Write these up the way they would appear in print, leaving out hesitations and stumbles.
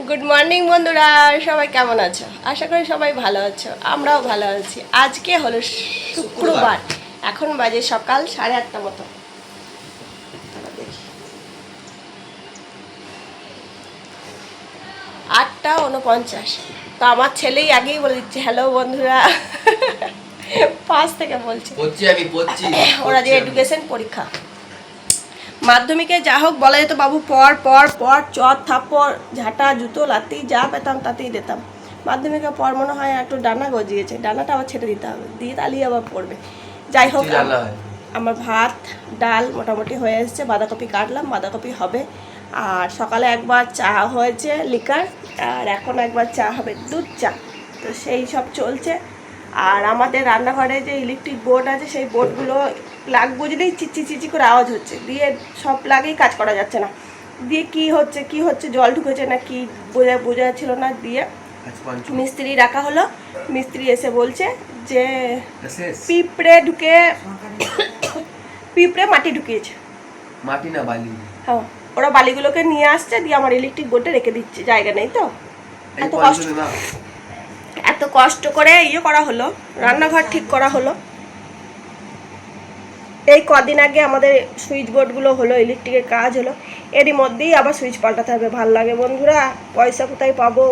Good morning বন্ধুরা, সবাই কেমন আছো? আশা করি সবাই ভালো আছো, আমরাও ভালো আছি। আজকে হলো শুক্রবার, এখন বাজে সকাল 8:30 মতো। 8:49। তো আমার ছেলেই আগেই বলে দিচ্ছে হ্যালো বন্ধুরা। 5 থেকে বলছে ওরা যে এডুকেশন পরীক্ষা মাধ্যমিকে যা হোক বলা যেত বাবু পড় পড় পড়, চর থাপ্পড় ঝাঁটা জুতো লাতি যা পেতাম তাতেই দিতাম। মাধ্যমিকে পর মনে হয় একটু ডানা গজিয়েছে, ডানাটা আবার ছেড়ে দিতে হবে, দিয়ে তালিয়ে আবার পড়বে। যাই হোক, আমার ভাত ডাল মোটামুটি হয়ে এসছে, বাঁধাকপি কাটলাম, বাঁধাকপি হবে। আর সকালে একবার চা হয়েছে লিকার, আর এখন একবার চা হবে দুধ চা। তো সেই সব চলছে। আর আমাদের রান্নাঘরে যে ইলেকট্রিক বোর্ড আছে সেই বোর্ডগুলো প্লাগ বুঝলেই চিচি চিচি করে আওয়াজ হচ্ছে, দিয়ে সব প্লাগেই কাজ করা যাচ্ছে না। দিয়ে কি হচ্ছে জল ঢুকেছে না কি বোঝা ছিল না। দিয়ে মিস্ত্রি রাখা হলো, মিস্ত্রি এসে বলছে যে পিঁপড়ে মাটি ঢুকিয়েছে। মাটি না বালি। হ্যাঁ, ওরা বালিগুলোকে নিয়ে আসছে, দিয়ে আমার ইলেকট্রিক বোর্ডে রেখে দিচ্ছে, জায়গা নেই তো। এত কষ্ট করে করা হলো, রান্নাঘর ঠিক করা হলো। এই কদিন আগে আমাদের সুইচ বোর্ডগুলো হলো, ইলেকট্রিকের কাজ হলো, এরই মধ্যেই আবার সুইচ পাল্টাতে হবে। ভাল লাগে বন্ধুরা, পয়সা কোথায় পাবো?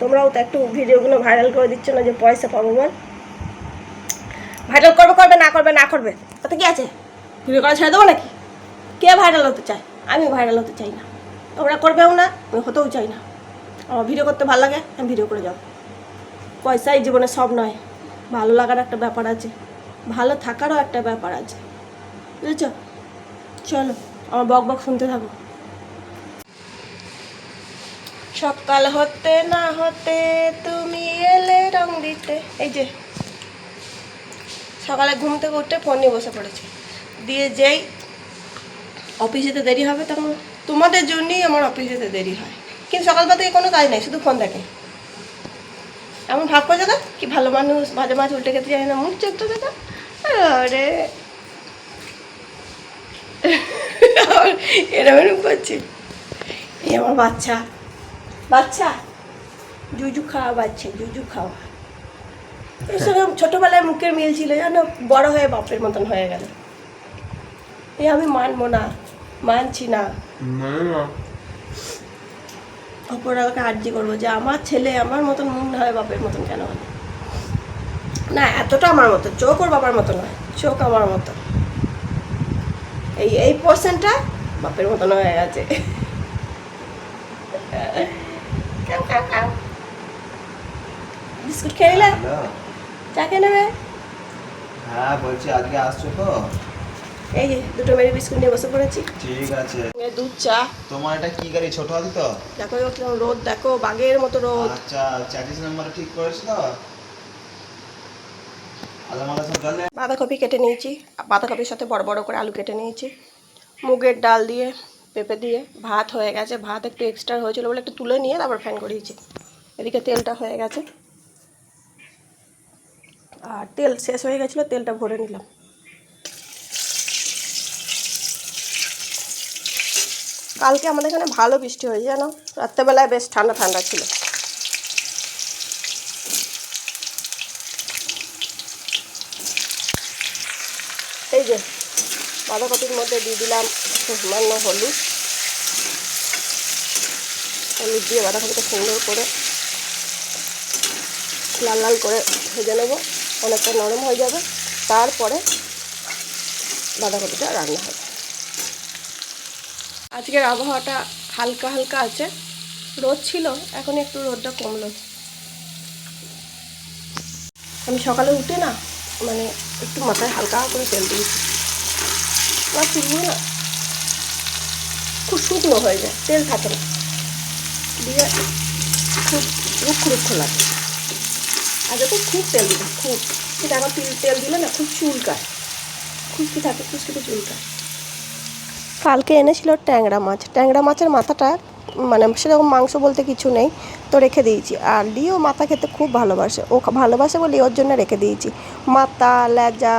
তোমরাও তো একটু ভিডিওগুলো ভাইরাল করে দিচ্ছ না যে পয়সা পাবো বল। ভাইরাল করবে না করবে তাতে কি আছে? ভিডিও করা ছেড়ে দেবো নাকি? কে ভাইরাল হতে চায়? আমি ভাইরাল হতে চাই না, তোমরা করবেও না, আমি হতেও চাই না। আমার ভিডিও করতে ভালো লাগে, আমি ভিডিও করে যাবো। পয়সাই জীবনে সব নয়, ভালো লাগার একটা ব্যাপার আছে, ভালো থাকারও একটা ব্যাপার আছে, বুঝেছ? চলো আমার বক শুনতে থাকো। সকাল হতে না হতে তুমি এলে রং দিতে। এই যে সকালে ঘুম থেকে উঠে ফোন নিয়ে বসে পড়েছে, দিয়ে যেই অফিস যেতে দেরি হবে তখন তোমাদের জন্যই আমার অফিস যেতে দেরি হয়। কিন্তু সকালবেলা থেকে কোনো কাজ নেই, শুধু ফোন দেখে। এমন ভাব করে দেখা কি ভালো মানুষ, মাঝে মাঝে উল্টে খেতে যায় না, মুখ চোখটা দেখা। আরে এরকম করছি। এই আমার বাচ্চা জুজু খাওয়া, জুজু খাওয়া। এর সঙ্গে ছোটোবেলায় মুখের মিল ছিল জানো, বড় হয়ে বাপের মতন হয়ে গেল। আমি মানবো না, মানছি না। অপরাকে আর্জি করবো যে আমার ছেলে আমার মতন মুখ না হয় বাপের মতন কেন হলো না। এতটা আমার মতো চোখ ওর বাবার মতো নয়, চোখ আমার মতো। এই পোর্শনটা বাপের মতন হয়ে গেছে। বিস্কুট খেয়ে নিলে? চা খেয়ে নেবে? হ্যাঁ বলছি আজকে আসছো তো? এই যে দুটো মেরি বিস্কুট নিয়ে বসে পড়েছি। ঠিক আছে, দুধ চা। তোমার এটা কি গাড়ি, ছোট হাতি তো? দেখো কিরকম রোদ, দেখো বাঘের মতো রোদ। আচ্ছা 34 নম্বরে ঠিক করেছো তো? বাঁধাকপি কেটে নিয়েছি, বাঁধাকপির সাথে বড় বড় করে আলু কেটে নিয়েছি। মুগের ডাল দিয়ে পেঁপে দিয়ে ভাত হয়ে গেছে, ভাত একটু এক্সট্রা হয়েছিল বলে একটু তুলে নিয়ে তারপর ফ্যান করিয়েছি। এদিকে তেলটা হয়ে গেছে, আর তেল শেষ হয়ে গেছিলো, তেলটা ভরে নিলাম। কালকে আমাদের এখানে ভালো বৃষ্টি হয়েছে জানো, রাত্রেবেলায় বেশ ঠান্ডা ঠান্ডা ছিল। এই যে বাঁধাকপির মধ্যে দিয়ে দিলাম সামান্য হলুদ দিয়ে বাঁধাকপিটা সুন্দর করে লাল লাল করে ভেজে নেবো, অনেকটা নরম হয়ে যাবে, তারপরে বাঁধাকপিটা রান্না হবে। আজকের আবহাওয়াটা হালকা হালকা আছে, রোদ ছিল, এখন একটু রোদটা কমলো। আমি সকালে উঠে না মানে একটু মাথায় হালকা করে তেল দিয়েছি, আমার চুলগুলো না খুব শুকনো হয়ে যায়, তেল থাকে না, দিয়ে খুব রুক্ষ লাগে। আগে তো খুব তেল দিতাম, খুব, কিন্তু এখন তেল দিলে না খুব চুলকায়, খুশকি থাকে, খুশকিতে চুলকায়। কালকে এনেছিল ট্যাংরা মাছ, ট্যাংরা মাছের মাথাটা মানে সেরকম মাংস বলতে কিছু নেই, তো রেখে দিয়েছি। আর লিও মাথা খেতে খুব ভালোবাসে, ও ভালোবাসে বলে ওর জন্য রেখে দিয়েছি। মাথা, লেজা,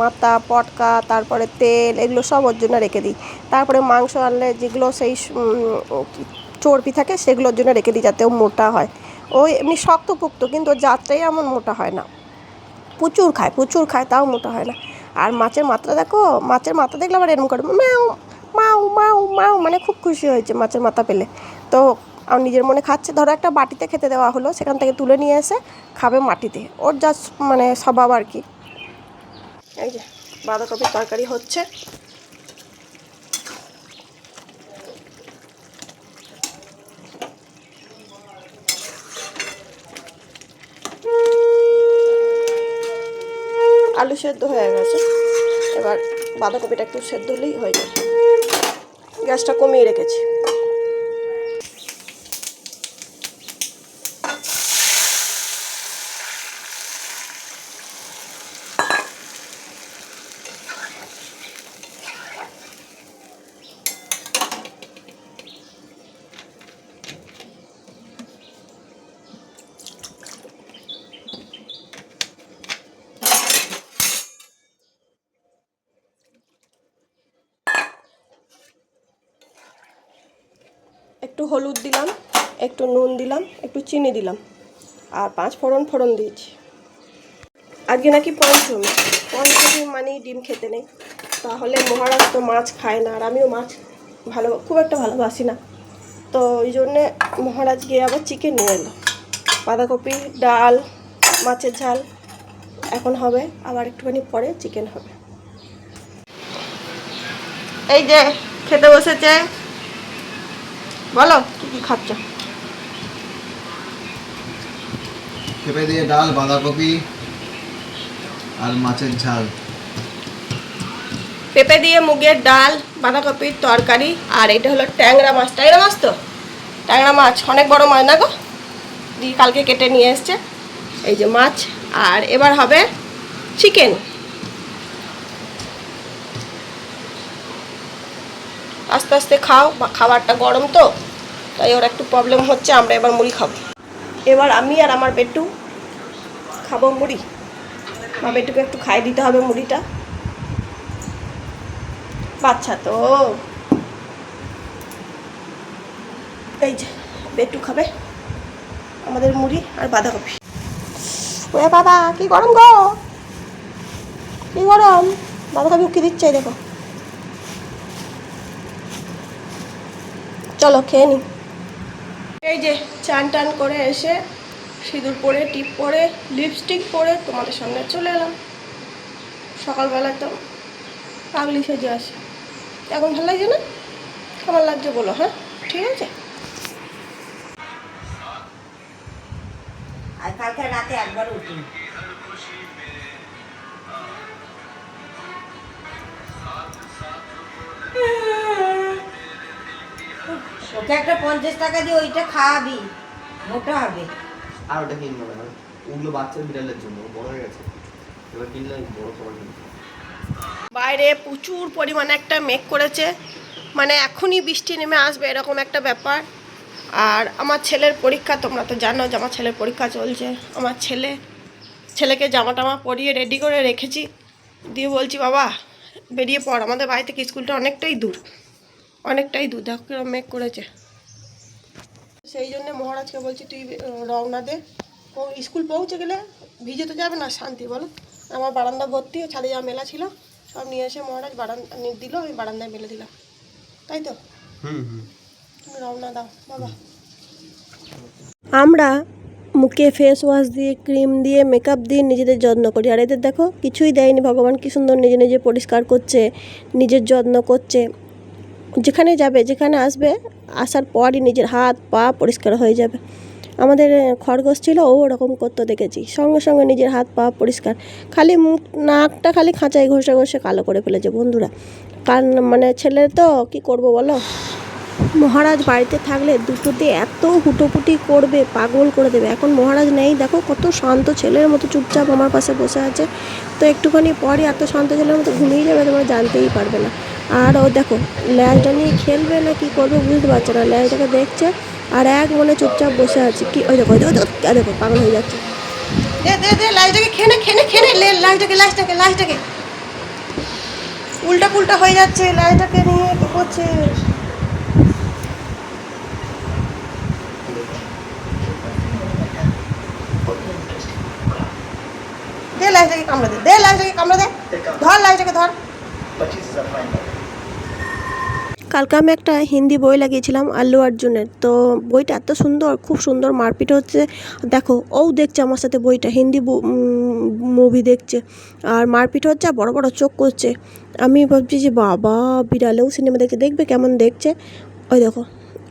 মাথা, পটকা, তারপরে তেল, এগুলো সব ওর জন্য রেখে দিই। তারপরে মাংস আনলে যেগুলো সেই চর্বি থাকে সেগুলোর জন্য রেখে দিই, যাতে ও মোটা হয়। ও এমনি শক্তপোক্ত, কিন্তু ওর যাত্রাই এমন মোটা হয় না। প্রচুর খায়, তাও মোটা হয় না। আর মাছের মাথা দেখো, মাছের মাথা দেখলে আবার এরকম করে ম্যাও মাও মাও মাও, মানে খুব খুশি হয়েছে মাছের মাথা পেলে। তো আর নিজের মনে খাচ্ছে। ধরো একটা বাটিতে খেতে দেওয়া হলো, সেখান থেকে তুলে নিয়ে এসে খাবে মাটিতে, ওর যা মানে স্বভাব আর কি। এই যে বাঁধাকপির তরকারি হচ্ছে। আলু সেদ্ধ হয়ে গেছে, এবার বাঁধাকপিটা একটু সেদ্ধ হলেই হয়ে যাবে। গ্যাসটা কমিয়ে রেখেছি। একটু হলুদ দিলাম, একটু নুন দিলাম, একটু চিনি দিলাম, আর 5 ফোড়ন দিয়েছি। আজকে নাকি পঞ্চমী মানেই ডিম খেতে নেই। তাহলে মহারাজ তো মাছ খায় না, আর আমিও মাছ খুব একটা ভালোবাসি না। তো ওই জন্যে মহারাজ গিয়ে আবার চিকেন নিয়ে এলো। বাঁধাকপি, ডাল, মাছের ঝাল এখন হবে, আবার একটুখানি পরে চিকেন হবে। এই যে খেতে বসেছে, বলো কি কি খাচ্ছ? পেঁপে দিয়ে ডাল, বাঁধাকপি আর মাছের ঝাল। পেঁপে দিয়ে মুগের ডাল, বাঁধাকপির তরকারি, আর এটা হলো ট্যাংরা মাছ। তো ট্যাংরা মাছ অনেক বড় মাছ না গো, দিয়ে কালকে কেটে নিয়ে এসছে। এই যে মাছ, আর এবার হবে চিকেন। আস্তে আস্তে খাও, খাবারটা গরম তো, তাই ওর একটু প্রবলেম হচ্ছে। আমরা এবার মুড়ি খাবো। এবার আমি আর আমার বেটু খাবো মুড়ি। মা বেটুকে একটু খাইয়ে দিতে হবে মুড়িটা, বাচ্চা তো। এই যে বেটু খাবে আমাদের মুড়ি আর বাঁধাকপি। ওরে বাবা কি গরম গো, কি গরম! বাঁধাকপি উকি দিচ্ছে, দেখো। চলো খেয়ে নি। এই যে চান টান করে এসে সিঁদুর পরে, টিপ পরে, লিপস্টিক পরে তোমাদের সামনে চলে এলাম। সকালবেলা তো পাগলি সেজে আসে, এখন ভালো লাগছে না? কেমন লাগছে বলো? হ্যাঁ ঠিক আছে। আর কালকে রাতে একবার উঠি, ওকে একটা 50 টাকা দিয়ে ওইটা খাওয়াবি, মোটা হবে। আর ওটা কিনবো না, ওগুলো বাচ্চার বিড়ালের জন্য, বড় হয়ে গেছে, এবার কিনলে বড় সবার জন্য। বাইরে প্রচুর পরিমাণে একটা মেঘ করেছে, মানে এখনই বৃষ্টি নেমে আসবে এরকম একটা ব্যাপার। আর আমার ছেলের পরীক্ষা, তোমরা তো জানো যে আমার ছেলের পরীক্ষা চলছে। আমার ছেলেকে জামা টামা পরিয়ে রেডি করে রেখেছি, দিয়ে বলছি বাবা বেরিয়ে পড়। আমাদের বাড়ি থেকে স্কুলটা অনেকটাই দূর, দেখো কিরকম মেঘ করেছে। সেই জন্যে মহারাজকে বলছি তুই রওনা দে, ও স্কুল পৌঁছে গেলে ভিজে তো যাবে না, শান্তি বলো। আমার বারান্দা ভর্তি ছাদে যা মেলা ছিল সব নিয়ে এসে মহারাজ বারান্দা দিল, আমি বারান্দায় মেলে দিলাম, তাই তো। তুমি রওনা দাও বাবা। আমরা মুখে ফেস ওয়াশ দিয়ে, ক্রিম দিয়ে, মেকআপ দিয়ে নিজেদের যত্ন করি, আর এদের দেখো কিছুই দেয়নি। ভগবান কি সুন্দর নিজে নিজে পরিষ্কার করছে, নিজের যত্ন করছে। যেখানে যাবে, যেখানে আসবে, আসার পরই নিজের হাত পা পরিষ্কার হয়ে যাবে। আমাদের খরগোশ ছিল, ও ওরকম করতে দেখেছি, সঙ্গে সঙ্গে নিজের হাত পা পরিষ্কার। খালি মুখ নাকটা খালি খাঁচায় ঘষে ঘষে কালো করে ফেলেছে বন্ধুরা। কারণ মানে ছেলে তো কি করব বলো। মহারাজ বাড়িতে থাকলে দুটোতে এত হুটোপুটি করবে, পাগল করে দেবে। এখন মহারাজ নেই, দেখো কত শান্ত ছেলের মতো চুপচাপ আমার পাশে বসে আছে। তো একটুখানি পরই এত শান্ত ছেলের মতো ঘুমিয়ে যাবে, তোমরা জানতেই পারবে না। আর ও দেখো ল্যাজটা নিয়ে খেলবে না কি করবে বুঝতে পারছে না, ল্যাজটাকে দেখছে আর এক মনে চুপচাপ বসে আছে। কি ওই দেখো দেখো পাগল হয়ে যাচ্ছে। দে দে দে লাইটাকে খেনে লে লাইটাকে উল্টা পুল্টা হয়ে যাচ্ছে, লাইটাকে নিয়ে কি করছে। দে লাইটাকে কামড়ে দে, ধর লাইটাকে ধর। কালকে আমি একটা হিন্দি বই লাগিয়েছিলাম আল্লু অর্জুনের, তো বইটা এত সুন্দর, খুব সুন্দর মারপিট হচ্ছে। দেখো ও দেখছে আমার সাথে বইটা, হিন্দি মুভি দেখছে আর মারপিট হচ্ছে আর বড় বড় চোখ করছে। আমি ভাবছি যে বাবা বিড়ালেও সিনেমা দেখছে, দেখবে কেমন দেখছে। ওই দেখো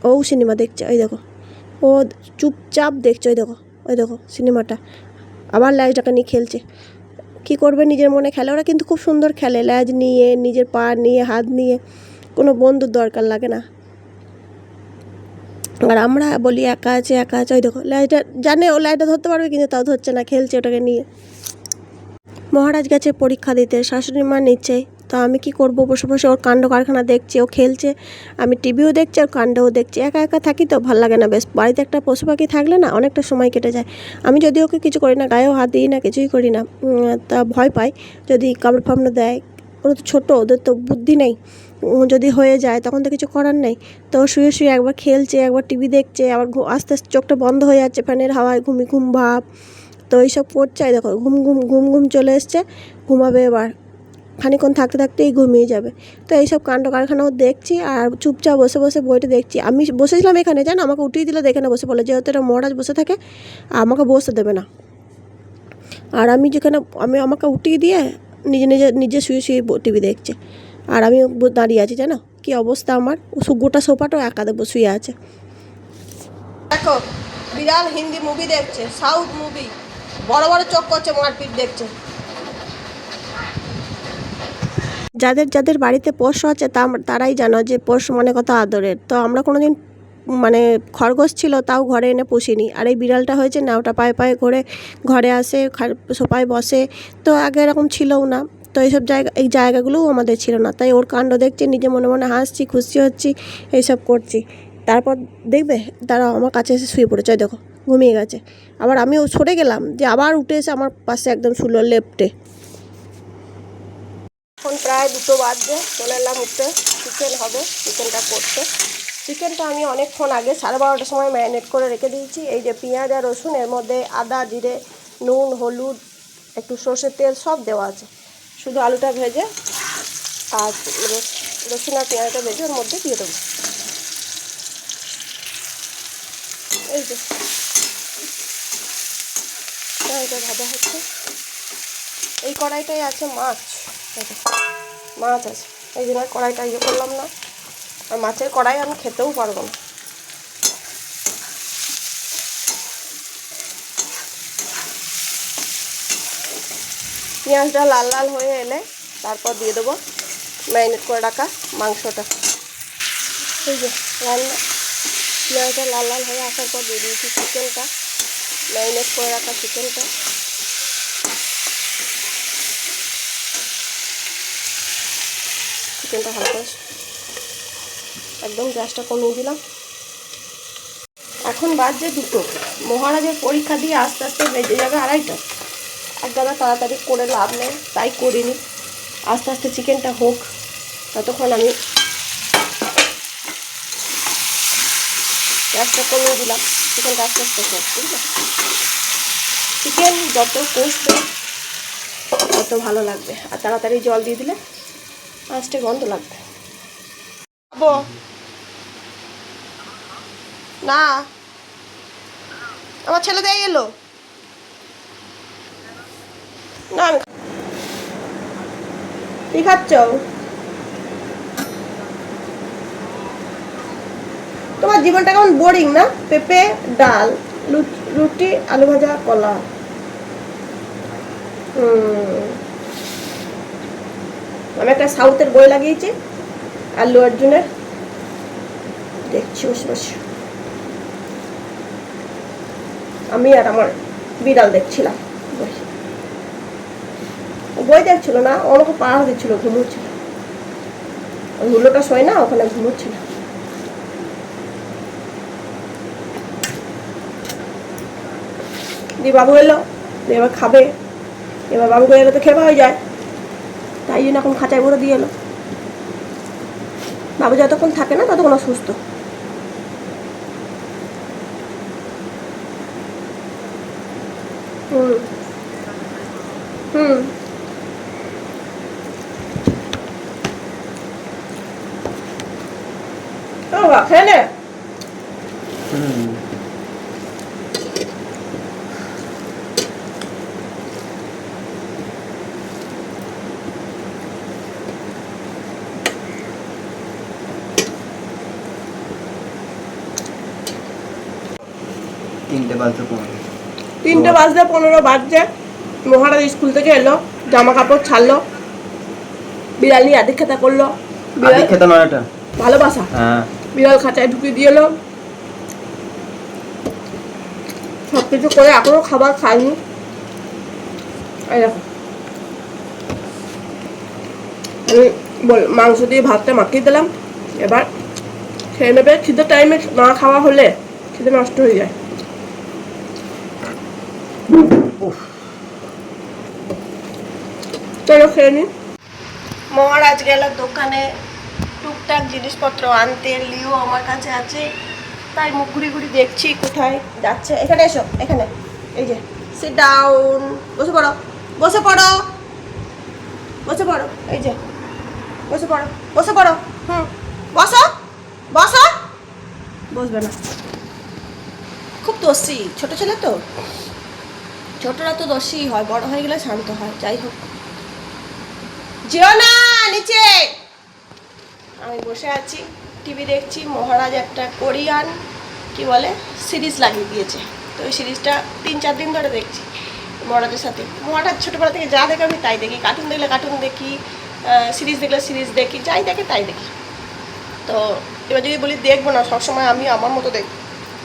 ও সিনেমা দেখছে, ওই দেখো ও চুপচাপ দেখছে, ওই দেখো সিনেমাটা। আবার ল্যাজটাকে নিয়ে খেলছে, কি করবে নিজের মনে খেলে। ওরা কিন্তু খুব সুন্দর খেলে, ল্যাজ নিয়ে, নিজের পা নিয়ে, হাত নিয়ে, কোনো বন্ধুর দরকার লাগে না। আর আমরা বলি একা আছে। ওই দেখো লাইটটা জানে, ও লাইটটা ধরতে পারবে কিন্তু তাও ধরছে না, খেলছে ওটাকে নিয়ে। মহারাজ গেছে পরীক্ষা দিতে, শাশুড়ি মা নিচ্ছে। তো আমি কি করব, বসে বসে ওর কাণ্ড কারখানা দেখছি, ও খেলছে, আমি টিভিও দেখছি আর কাণ্ডও দেখছি। একা একা থাকি তো ভালো লাগে না বেশ। বাড়িতে একটা পশু পাখি থাকলে না অনেকটা সময় কেটে যায়। আমি যদি ওকে কিছু করি না, গায়েও হাত দিই না, কিছুই করি না, তা ভয় পাই যদি কামড় ফামড়ে দেয়। ওরা তো ছোটো, ওদের তো বুদ্ধি নেই, যদি হয়ে যায় তখন তো কিছু করার নেই। তো শুয়ে শুয়ে একবার খেলছে, একবার টিভি দেখছে, আবার আস্তে আস্তে চোখটা বন্ধ হয়ে যাচ্ছে, ফ্যানের হাওয়ায় ঘুম ভাব। তো এইসব করছে, দেখো ঘুম চলে এসছে, ঘুমাবে এবার, খানিক্ষণ থাকতে থাকতেই ঘুমিয়ে যাবে। তো এইসব কাণ্ড কারখানাও দেখছি আর চুপচাপ বসে বসে বইটা দেখছি। আমি বসেছিলাম এখানে, জানো আমাকে উঠিয়ে দিলে, দেখে না বসে পড়লো, যেহেতু এটা মহারাজ বসে থাকে আমাকে বসতে দেবে না। আর আমি যেখানে, আমাকে উঠিয়ে দিয়ে নিজে শুয়ে শুয়ে টিভি দেখছে আর আমি দাঁড়িয়ে আছি, জানো কি অবস্থা আমার। গোটা সোফাটাও একা দেবো শুয়ে আছে। দেখো বিড়াল হিন্দি মুভি দেখছে, সাউথ মুভি, বড় বড় চোখ করছে, মারপিট দেখছে। যাদের যাদের বাড়িতে পোষ্য আছে তারাই জানো যে পোষ্য মানে কত আদরের। তো আমরা কোনোদিন মানে খরগোশ ছিল তাও ঘরে এনে পুষিনি, আর এই বিড়ালটা হয়েছে না, ওটা পায়ে পায়ে করে ঘরে আসে, সোফায় বসে। তো আগে এরকম ছিলও না, তো এই জায়গাগুলোও আমাদের ছিল না। তাই ওর কাণ্ড দেখছে, নিজে মনে মনে হাসছি, খুশি হচ্ছি, এইসব করছি। তারপর দেখবে তারা আমার কাছে এসে শুয়ে পড়েছে, দেখো ঘুমিয়ে গেছে। আবার আমিও সরে গেলাম যে আবার উঠে এসে আমার পাশে একদম শুলো লেপ্টে। এখন প্রায় 2টো বাজছে, চলে এলাম উঠতে, চিকেন হবে, চিকেনটা করতে। চিকেনটা আমি অনেকক্ষণ আগে 12:30টার সময় ম্যারিনেট করে রেখে দিয়েছি। এই যে পেঁয়াজ আর রসুন, এর মধ্যে আদা জিরে, নুন, হলুদ, একটু সর্ষের তেল সব দেওয়া আছে। শুধু আলুটা ভেজে আর রসুন আর পেঁয়াজটা ভেজে ওর মধ্যে দিয়ে দেবো। এই যে কড়াইটা ভাজা হচ্ছে, এই কড়াইটাই আছে মাছ আছে, এই জন্য কড়াইটা ইয়ে করলাম না। আর মাছের কড়াই আমি খেতেও পারবো না। পেঁয়াজটা লাল লাল হয়ে এলে তারপর দিয়ে দেবো ম্যারিনেট করে রাখা মাংসটা। এই যে পেঁয়াজটা লাল লাল হয়ে আসার পর দিয়ে দিয়েছি চিকেনটা, ম্যারিনেট করে রাখা চিকেনটা। চিকেনটা ভালো করে একদম গ্যাসটা কমিয়ে দিলাম। এখন বাজছে 2টো, মহারাজের পরীক্ষা দিয়ে আস্তে আস্তে বেজে যাবে 2:30টা। এক দাদা তাড়াতাড়ি করে লাভ নেই, তাই করিনি। আস্তে আস্তে চিকেনটা হোক, ততক্ষণ আমি গ্যাসটা কমিয়ে দিলাম। চিকেনটা আস্তে আস্তে হোক, বুঝলে। চিকেন যত কষবে তত ভালো লাগবে, আর তাড়াতাড়ি জল দিয়ে দিলে আঁচটা গন্ধ লাগবে। না আমার ছেলে দিয়ে এলো না, আমি কি খাচ্ছ? তোমার জীবনটা কেমন বোরিং না? পেঁপে, ডাল, রুটি, আলু ভাজা, কলা। আমি একটা সাউথের বই লাগিয়েছি আল্লু অর্জুনের, দেখছি বসে বসে। আমি আর আমার বিড়াল দেখছিলাম, বই দেখছিল না, আমাকে পাড়া দিচ্ছিল, ঘুমোচ্ছিল। ওই হুলোটা শোয় না, ওখানে ঘুমোচ্ছিল। দিয়ে বাবু এলো, দিয়ে এবার খাবে। এবার বাবুকে এলে তো খেপা হয়ে যায়, তাই জন্য এখন খাঁচায় ভরে দিয়ে এলো। বাবু যতক্ষণ থাকে না ততক্ষণ অসুস্থ। হুম হুম খেয়ে নে। তিনটে বাজতে 15 বাজছে। মহারাজ স্কুল থেকে এলো, জামা কাপড় ছাড়লো, বিড়াল নিয়ে আদিক খেতা করলো। বিড়াল খেতে নয় এটা ভালোবাসা। হ্যাঁ, বিড়াল খাঁচায় ঢুকিয়ে দিয়ে এলো, সব কিছু করে এখনো খাবার খাইনি। এই দেখো, আমি মাংস দিয়ে ভাতটা মাখিয়ে দিলাম, এবার খেয়ে নেবে। খিদে টাইমে না খাওয়া হলে খিদে নষ্ট হয়ে যায়। চলো খেয়ে নি। মহারাজ গেল দোকানে টুকটাক জিনিসপত্র আনতে, লিও আমার কাছে আছে, তাই মুখ ঘুরি ঘুরি দেখছি কোথায় যাচ্ছে। এখানে এসো, এখানে, এই যে সিট ডাউন, বসে পড়ো, বসে পড়ো, বসে পড়ো, এই যে বসে পড়ো, বসে পড়ো, হুম বসো, বসো। বসবে না, খুব দোষী ছোট ছেলে তো, ছোটরা তো দোষী হয়, বড় হয়ে গেলে শান্ত হয়। যাই হোক, যেও না নিচে। আমি বসে আছি, টিভি দেখছি। মহারাজ একটা কোরিয়ান কি বলে সিরিজ লাগিয়ে দিয়েছে, তো ওই সিরিজটা 3-4 দিন ধরে দেখছি মহারাজের সাথে। মহারাজ ছোটোবেলা থেকে যা দেখে আমি তাই দেখি, কার্টুন দেখলে কার্টুন দেখি, সিরিজ দেখলে সিরিজ দেখি, যাই দেখে তাই দেখি। তো এবার যদি বলি দেখবো না, সবসময় আমি আমার মতো দেখি,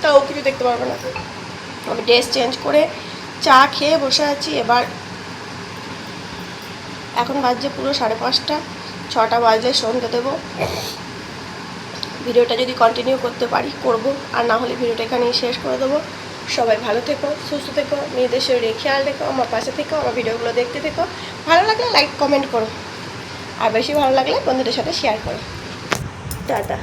তাও কিছু দেখতে পারবো না। আমি ড্রেস চেঞ্জ করে চা খেয়ে বসে আছি। এবার এখন বাজছে পুরো 5:30, 6টা বাজলে সন্ধ্যে দেবো। ভিডিওটা যদি কন্টিনিউ করতে পারি করব, আর না হলে ভিডিওটা এখানেই শেষ করে দেবো। সবাই ভালো থেকো, সুস্থ থেকো, নিজেদের শরীরে খেয়াল রেখো, আমার পাশে থেকো, আমার ভিডিওগুলো দেখতে থেকো। ভালো লাগলে লাইক কমেন্ট করো, আর বেশি ভালো লাগলে বন্ধুদের সাথে শেয়ার করো। টাটা।